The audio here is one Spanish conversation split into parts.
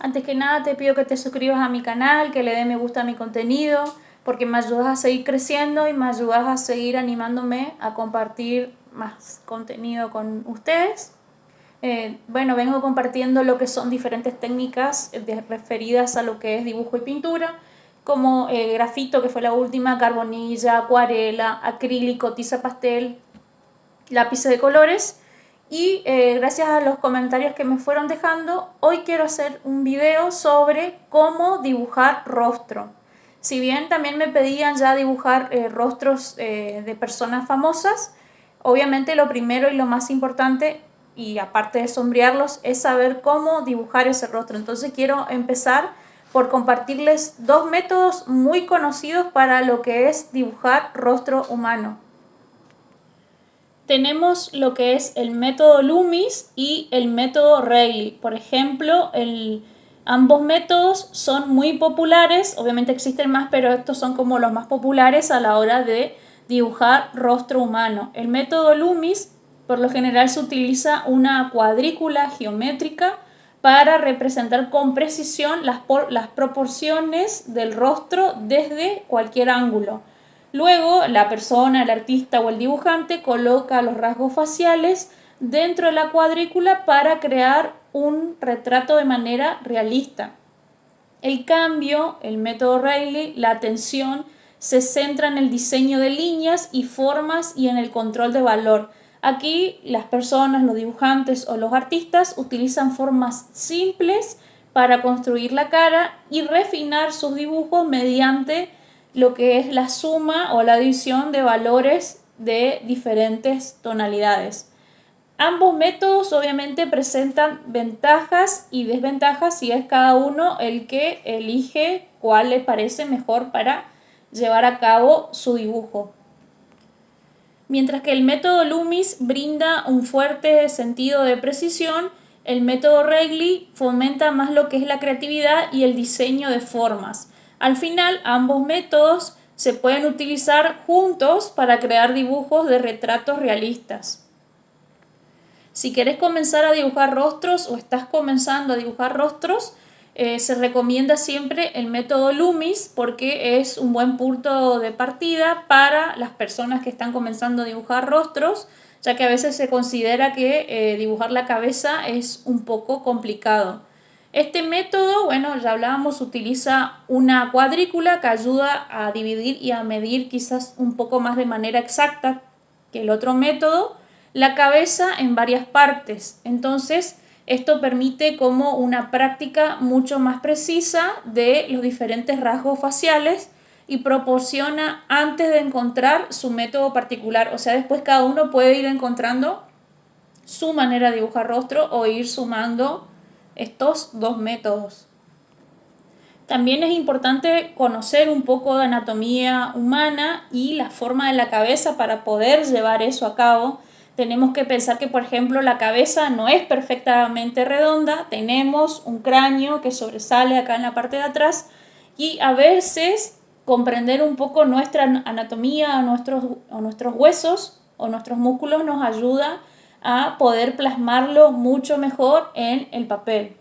Antes que nada te pido que te suscribas a mi canal, que le des me gusta a mi contenido, porque me ayudas a seguir creciendo y me ayudas a seguir animándome a compartir más contenido con ustedes. Bueno, vengo compartiendo lo que son diferentes técnicas referidas a lo que es dibujo y pintura, como grafito, que fue la última, carbonilla, acuarela, acrílico, tiza pastel, lápices de colores. Y gracias a los comentarios que me fueron dejando, hoy quiero hacer un video sobre cómo dibujar rostro. Si bien también me pedían ya dibujar rostros de personas famosas, obviamente lo primero y lo más importante, y aparte de sombrearlos, es saber cómo dibujar ese rostro. Entonces quiero empezar por compartirles dos métodos muy conocidos para lo que es dibujar rostro humano. Tenemos lo que es el método Loomis y el método Reilly. Por ejemplo, ambos métodos son muy populares, obviamente existen más, pero estos son como los más populares a la hora de dibujar rostro humano. El método Loomis, por lo general, se utiliza una cuadrícula geométrica para representar con precisión las proporciones del rostro desde cualquier ángulo. Luego, la persona, el artista o el dibujante coloca los rasgos faciales dentro de la cuadrícula para crear un retrato de manera realista. El cambio, el método Reilly, la atención se centra en el diseño de líneas y formas y en el control de valor. Aquí las personas, los dibujantes o los artistas utilizan formas simples para construir la cara y refinar sus dibujos mediante lo que es la suma o la adición de valores de diferentes tonalidades. Ambos métodos obviamente presentan ventajas y desventajas y es cada uno el que elige cuál le parece mejor para llevar a cabo su dibujo. Mientras que el método Loomis brinda un fuerte sentido de precisión, el método Reilly fomenta más lo que es la creatividad y el diseño de formas. Al final, ambos métodos se pueden utilizar juntos para crear dibujos de retratos realistas. Si querés comenzar a dibujar rostros o estás comenzando a dibujar rostros, se recomienda siempre el método Loomis porque es un buen punto de partida para las personas que están comenzando a dibujar rostros, ya que a veces se considera que dibujar la cabeza es un poco complicado. Este método, bueno, ya hablábamos, utiliza una cuadrícula que ayuda a dividir y a medir quizás un poco más de manera exacta que el otro método la cabeza en varias partes. Entonces, esto permite como una práctica mucho más precisa de los diferentes rasgos faciales y proporciona antes de encontrar su método particular. O sea, después cada uno puede ir encontrando su manera de dibujar rostro o ir sumando estos dos métodos. También es importante conocer un poco de anatomía humana y la forma de la cabeza para poder llevar eso a cabo. Tenemos que pensar que, por ejemplo, la cabeza no es perfectamente redonda, tenemos un cráneo que sobresale acá en la parte de atrás y a veces comprender un poco nuestra anatomía o nuestros huesos o nuestros músculos nos ayuda a poder plasmarlo mucho mejor en el papel.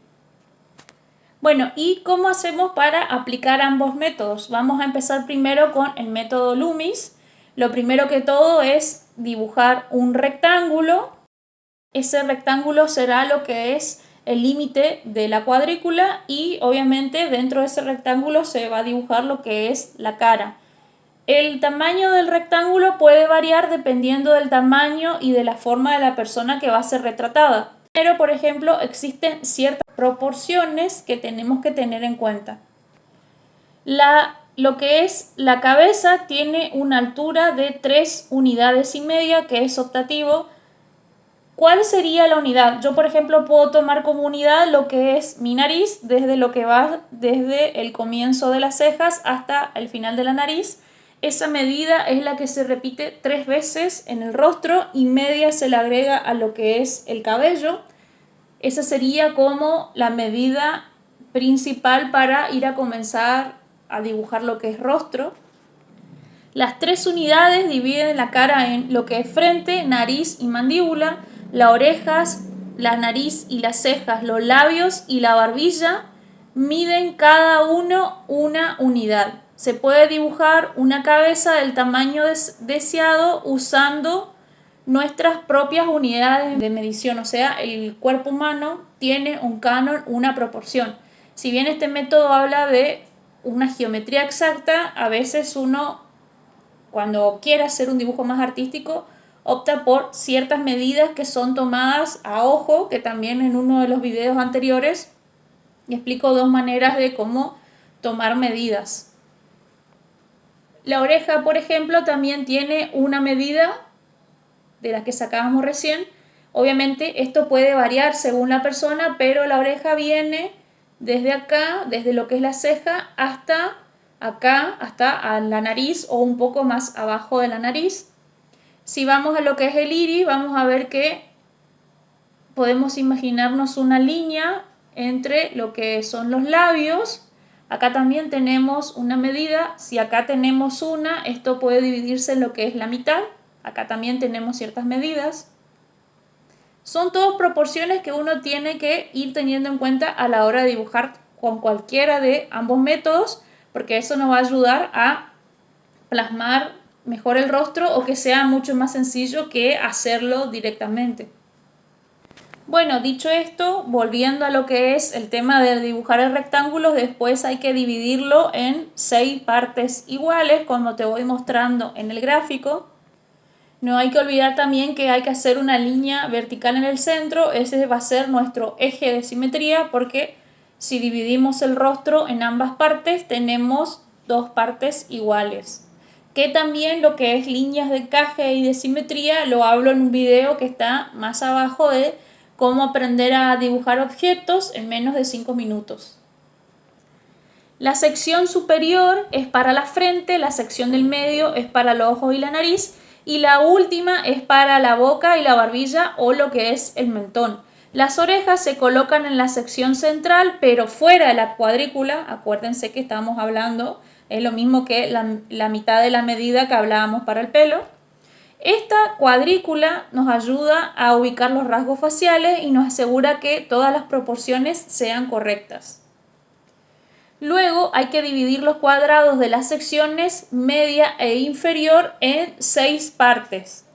Bueno, ¿y cómo hacemos para aplicar ambos métodos? Vamos a empezar primero con el método Loomis. Lo primero que todo es dibujar un rectángulo. Ese rectángulo será lo que es el límite de la cuadrícula y obviamente dentro de ese rectángulo se va a dibujar lo que es la cara. El tamaño del rectángulo puede variar dependiendo del tamaño y de la forma de la persona que va a ser retratada. Pero, por ejemplo, existen ciertas proporciones que tenemos que tener en cuenta. Lo que es la cabeza tiene una altura de 3 unidades y media, que es optativo. ¿Cuál sería la unidad? Yo, por ejemplo, puedo tomar como unidad lo que es mi nariz, desde lo que va desde el comienzo de las cejas hasta el final de la nariz. Esa medida es la que se repite 3 veces en el rostro y media se le agrega a lo que es el cabello. Esa sería como la medida principal para ir a comenzar a dibujar lo que es rostro. Las 3 unidades dividen la cara en lo que es frente, nariz y mandíbula, las orejas, la nariz y las cejas, los labios y la barbilla, miden cada uno una unidad. Se puede dibujar una cabeza del tamaño deseado usando nuestras propias unidades de medición, o sea, el cuerpo humano tiene un canon, una proporción. Si bien este método habla de una geometría exacta, a veces uno, cuando quiere hacer un dibujo más artístico, opta por ciertas medidas que son tomadas a ojo, que también en uno de los videos anteriores explico dos maneras de cómo tomar medidas. La oreja, por ejemplo, también tiene una medida de la que sacábamos recién. Obviamente esto puede variar según la persona, pero la oreja viene desde acá, desde lo que es la ceja, hasta acá, hasta a la nariz o un poco más abajo de la nariz. Si vamos a lo que es el iris, vamos a ver que podemos imaginarnos una línea entre lo que son los labios. Acá también tenemos una medida. Si acá tenemos una, esto puede dividirse en lo que es la mitad. Acá también tenemos ciertas medidas. Son todas proporciones que uno tiene que ir teniendo en cuenta a la hora de dibujar con cualquiera de ambos métodos, porque eso nos va a ayudar a plasmar mejor el rostro o que sea mucho más sencillo que hacerlo directamente. Bueno, dicho esto, volviendo a lo que es el tema de dibujar el rectángulo, después hay que dividirlo en 6 partes iguales, como te voy mostrando en el gráfico. No hay que olvidar también que hay que hacer una línea vertical en el centro. Ese va a ser nuestro eje de simetría, porque si dividimos el rostro en ambas partes, tenemos 2 partes iguales. Que también lo que es líneas de encaje y de simetría lo hablo en un video que está más abajo de cómo aprender a dibujar objetos en menos de 5 minutos. La sección superior es para la frente, la sección del medio es para los ojos y la nariz, y la última es para la boca y la barbilla o lo que es el mentón. Las orejas se colocan en la sección central, pero fuera de la cuadrícula. Acuérdense que estamos hablando, es lo mismo que la mitad de la medida que hablábamos para el pelo. Esta cuadrícula nos ayuda a ubicar los rasgos faciales y nos asegura que todas las proporciones sean correctas. Luego hay que dividir los cuadrados de las secciones media e inferior en 6 partes.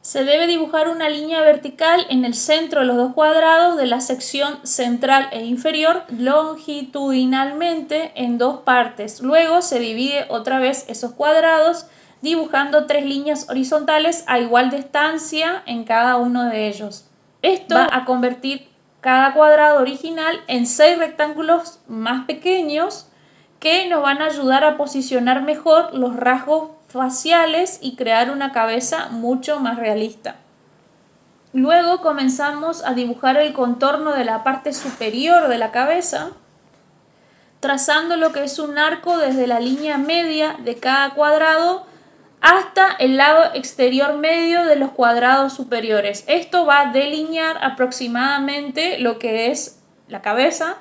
Se debe dibujar una línea vertical en el centro de los 2 cuadrados de la sección central e inferior longitudinalmente en 2 partes. Luego se divide otra vez esos cuadrados dibujando 3 líneas horizontales a igual distancia en cada uno de ellos. Esto va a convertir cada cuadrado original en 6 rectángulos más pequeños que nos van a ayudar a posicionar mejor los rasgos faciales y crear una cabeza mucho más realista. Luego comenzamos a dibujar el contorno de la parte superior de la cabeza, trazando lo que es un arco desde la línea media de cada cuadrado hasta el lado exterior medio de los cuadrados superiores. Esto va a delinear aproximadamente lo que es la cabeza.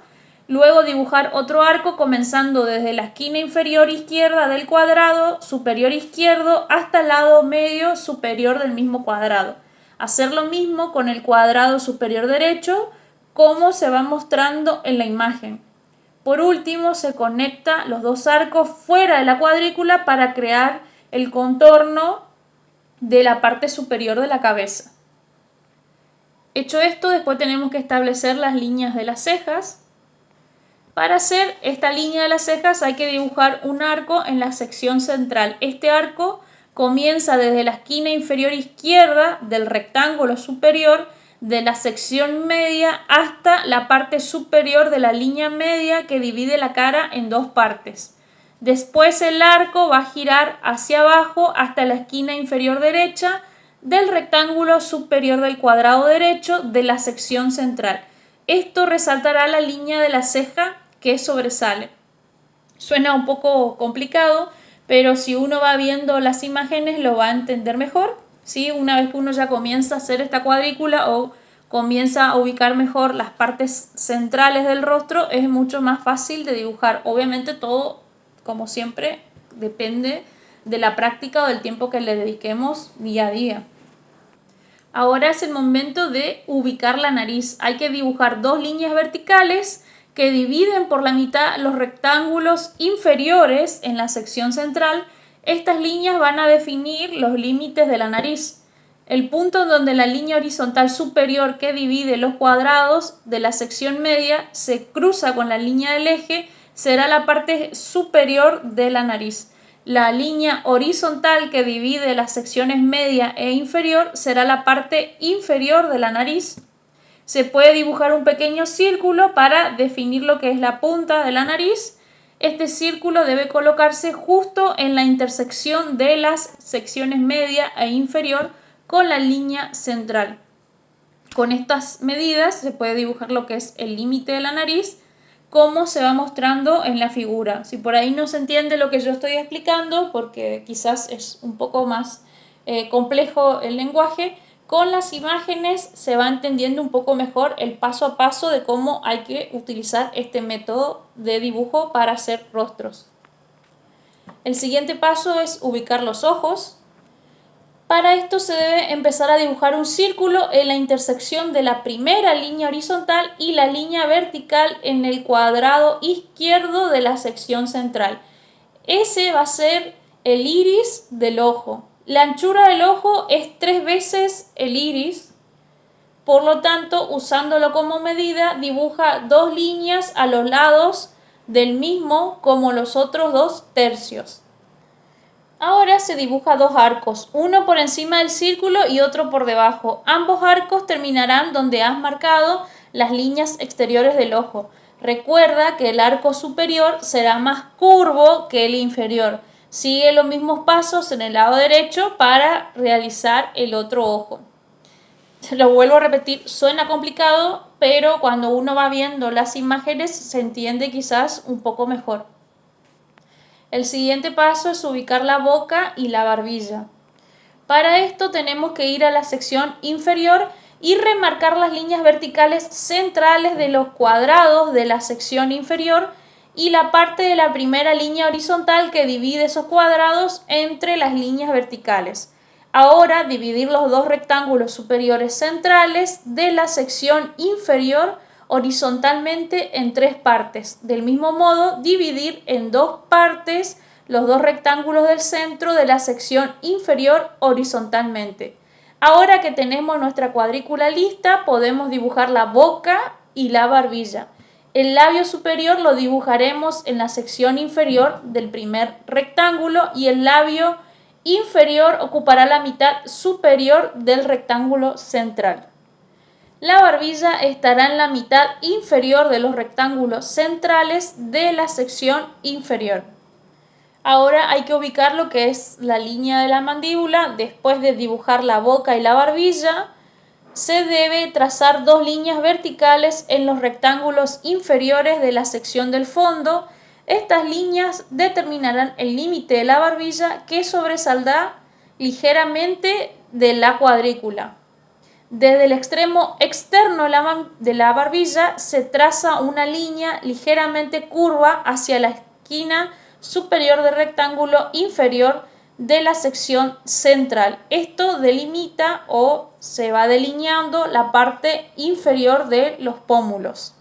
Luego dibujar otro arco comenzando desde la esquina inferior izquierda del cuadrado superior izquierdo hasta el lado medio superior del mismo cuadrado. Hacer lo mismo con el cuadrado superior derecho, como se va mostrando en la imagen. Por último, se conecta los 2 arcos fuera de la cuadrícula para crear el contorno de la parte superior de la cabeza. Hecho esto, después tenemos que establecer las líneas de las cejas. Para hacer esta línea de las cejas hay que dibujar un arco en la sección central. Este arco comienza desde la esquina inferior izquierda del rectángulo superior de la sección media hasta la parte superior de la línea media que divide la cara en 2 partes. Después el arco va a girar hacia abajo hasta la esquina inferior derecha del rectángulo superior del cuadrado derecho de la sección central. Esto resaltará la línea de la ceja que sobresale. Suena un poco complicado, pero si uno va viendo las imágenes lo va a entender mejor, ¿sí? Una vez que uno ya comienza a hacer esta cuadrícula o comienza a ubicar mejor las partes centrales del rostro, es mucho más fácil de dibujar. Obviamente todo, como siempre, depende de la práctica o del tiempo que le dediquemos día a día. Ahora es el momento de ubicar la nariz. Hay que dibujar 2 líneas verticales que dividen por la mitad los rectángulos inferiores en la sección central. Estas líneas van a definir los límites de la nariz. El punto en donde la línea horizontal superior que divide los cuadrados de la sección media se cruza con la línea del eje será la parte superior de la nariz. La línea horizontal que divide las secciones media e inferior será la parte inferior de la nariz. Se puede dibujar un pequeño círculo para definir lo que es la punta de la nariz. Este círculo debe colocarse justo en la intersección de las secciones media e inferior con la línea central. Con estas medidas se puede dibujar lo que es el límite de la nariz, como se va mostrando en la figura. Si por ahí no se entiende lo que yo estoy explicando, porque quizás es un poco más complejo el lenguaje, con las imágenes se va entendiendo un poco mejor el paso a paso de cómo hay que utilizar este método de dibujo para hacer rostros. El siguiente paso es ubicar los ojos. Para esto se debe empezar a dibujar un círculo en la intersección de la primera línea horizontal y la línea vertical en el cuadrado izquierdo de la sección central. Ese va a ser el iris del ojo. La anchura del ojo es 3 veces el iris, por lo tanto, usándolo como medida, dibuja 2 líneas a los lados del mismo como los otros 2 tercios. Ahora se dibuja 2 arcos, uno por encima del círculo y otro por debajo. Ambos arcos terminarán donde has marcado las líneas exteriores del ojo. Recuerda que el arco superior será más curvo que el inferior. Sigue los mismos pasos en el lado derecho para realizar el otro ojo. Lo vuelvo a repetir, suena complicado, pero cuando uno va viendo las imágenes se entiende quizás un poco mejor. El siguiente paso es ubicar la boca y la barbilla. Para esto tenemos que ir a la sección inferior y remarcar las líneas verticales centrales de los cuadrados de la sección inferior y la parte de la primera línea horizontal que divide esos cuadrados entre las líneas verticales. Ahora dividir los 2 rectángulos superiores centrales de la sección inferior horizontalmente en 3 partes. Del mismo modo, dividir en 2 partes los 2 rectángulos del centro de la sección inferior horizontalmente. Ahora que tenemos nuestra cuadrícula lista, podemos dibujar la boca y la barbilla. El labio superior lo dibujaremos en la sección inferior del primer rectángulo y el labio inferior ocupará la mitad superior del rectángulo central. La barbilla estará en la mitad inferior de los rectángulos centrales de la sección inferior. Ahora hay que ubicar lo que es la línea de la mandíbula. Después de dibujar la boca y la barbilla, se debe trazar 2 líneas verticales en los rectángulos inferiores de la sección del fondo. Estas líneas determinarán el límite de la barbilla que sobresaldrá ligeramente de la cuadrícula. Desde el extremo externo de la barbilla se traza una línea ligeramente curva hacia la esquina superior del rectángulo inferior de la sección central. Esto delimita o se va delineando la parte inferior de los pómulos.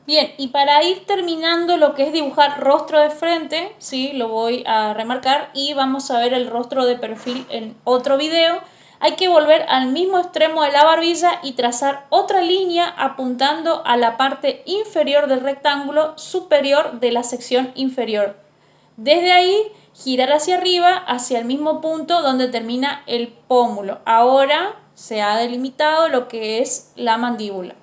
Bien, y para ir terminando lo que es dibujar rostro de frente, ¿sí? Lo voy a remarcar y vamos a ver el rostro de perfil en otro video. Hay que volver al mismo extremo de la barbilla y trazar otra línea apuntando a la parte inferior del rectángulo superior de la sección inferior. Desde ahí, girar hacia arriba, hacia el mismo punto donde termina el pómulo. Ahora se ha delimitado lo que es la mandíbula.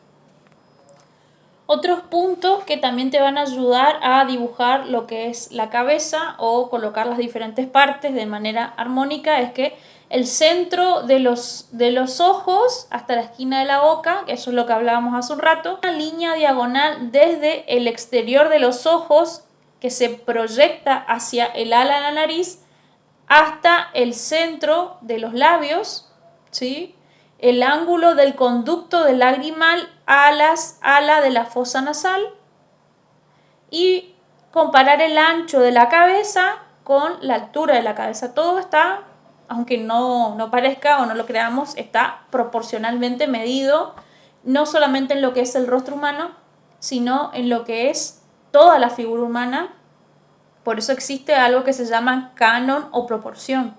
Otros puntos que también te van a ayudar a dibujar lo que es la cabeza o colocar las diferentes partes de manera armónica es que el centro de los ojos hasta la esquina de la boca, eso es lo que hablábamos hace un rato, una línea diagonal desde el exterior de los ojos que se proyecta hacia el ala de la nariz hasta el centro de los labios, ¿sí? El ángulo del conducto del lagrimal ala de la fosa nasal y comparar el ancho de la cabeza con la altura de la cabeza. Todo está, aunque no parezca o no lo creamos, está proporcionalmente medido, no solamente en lo que es el rostro humano, sino en lo que es toda la figura humana. Por eso existe algo que se llama canon o proporción.